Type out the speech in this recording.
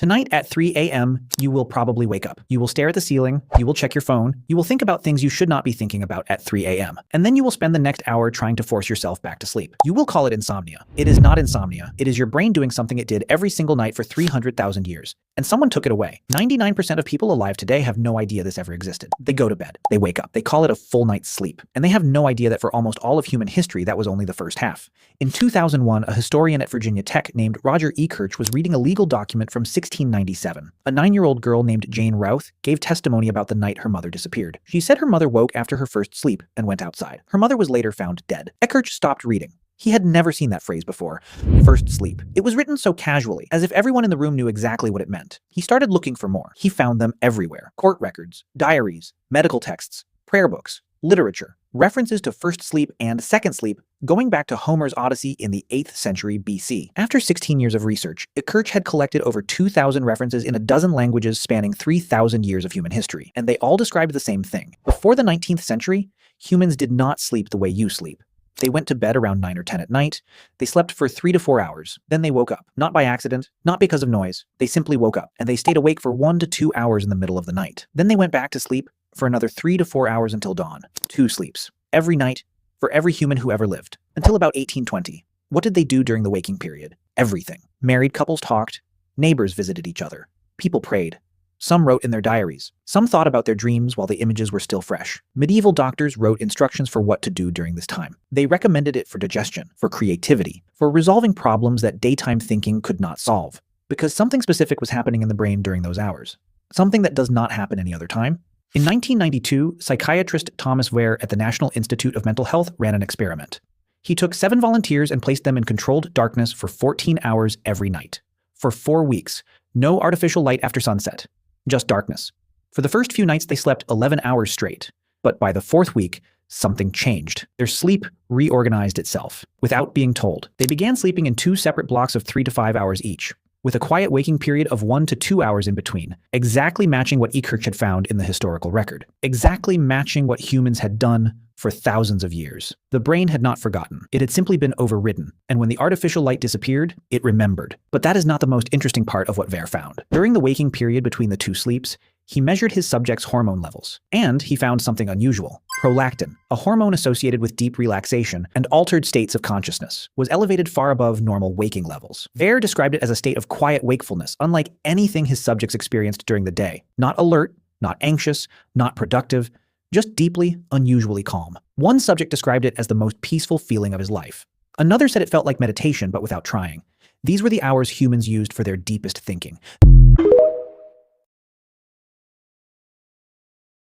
Tonight at 3 a.m., you will probably wake up. You will stare at the ceiling, you will check your phone, you will think about things you should not be thinking about at 3 a.m. And then you will spend the next hour trying to force yourself back to sleep. You will call it insomnia. It is not insomnia. It is your brain doing something it did every single night for 300,000 years. And someone took it away. 99% of people alive today have no idea this ever existed. They go to bed. They wake up. They call it a full night's sleep. And they have no idea that for almost all of human history, that was only the first half. In 2001, a historian at Virginia Tech named Roger E. Kirch was reading a legal document from 1697. A 9-year-old girl named Jane Routh gave testimony about the night her mother disappeared. She said her mother woke after her first sleep and went outside. Her mother was later found dead. Kirch stopped reading. He had never seen that phrase before, first sleep. It was written so casually, as if everyone in the room knew exactly what it meant. He started looking for more. He found them everywhere. Court records, diaries, medical texts, prayer books, literature, references to first sleep and second sleep, going back to Homer's Odyssey in the 8th century BC. After 16 years of research, Kirch had collected over 2,000 references in a dozen languages spanning 3,000 years of human history, and they all described the same thing. Before the 19th century, humans did not sleep the way you sleep. They went to bed around 9 or 10 at night. They slept for 3 to 4 hours. Then they woke up. Not by accident, not because of noise. They simply woke up, and they stayed awake for 1 to 2 hours in the middle of the night. Then they went back to sleep for another 3 to 4 hours until dawn. 2 sleeps. Every night, for every human who ever lived. Until about 1820. What did they do during the waking period? Everything. Married couples talked. Neighbors visited each other. People prayed. Some wrote in their diaries. Some thought about their dreams while the images were still fresh. Medieval doctors wrote instructions for what to do during this time. They recommended it for digestion, for creativity, for resolving problems that daytime thinking could not solve. Because something specific was happening in the brain during those hours. Something that does not happen any other time. In 1992, psychiatrist Thomas Ware at the National Institute of Mental Health ran an experiment. He took 7 volunteers and placed them in controlled darkness for 14 hours every night. For 4 weeks, no artificial light after sunset. Just darkness. For the first few nights, they slept 11 hours straight. But by the 4th week, something changed. Their sleep reorganized itself, without being told. They began sleeping in 2 separate blocks of 3 to 5 hours each, with a quiet waking period of 1 to 2 hours in between, exactly matching what Kirch had found in the historical record. Exactly matching what humans had done for thousands of years. The brain had not forgotten. It had simply been overridden, and when the artificial light disappeared, it remembered. But that is not the most interesting part of what Ware found. During the waking period between the 2 sleeps, he measured his subjects' hormone levels, and he found something unusual. Prolactin, a hormone associated with deep relaxation and altered states of consciousness, was elevated far above normal waking levels. Ware described it as a state of quiet wakefulness, unlike anything his subjects experienced during the day. Not alert, not anxious, not productive, just deeply, unusually calm. One subject described it as the most peaceful feeling of his life. Another said it felt like meditation, but without trying. These were the hours humans used for their deepest thinking.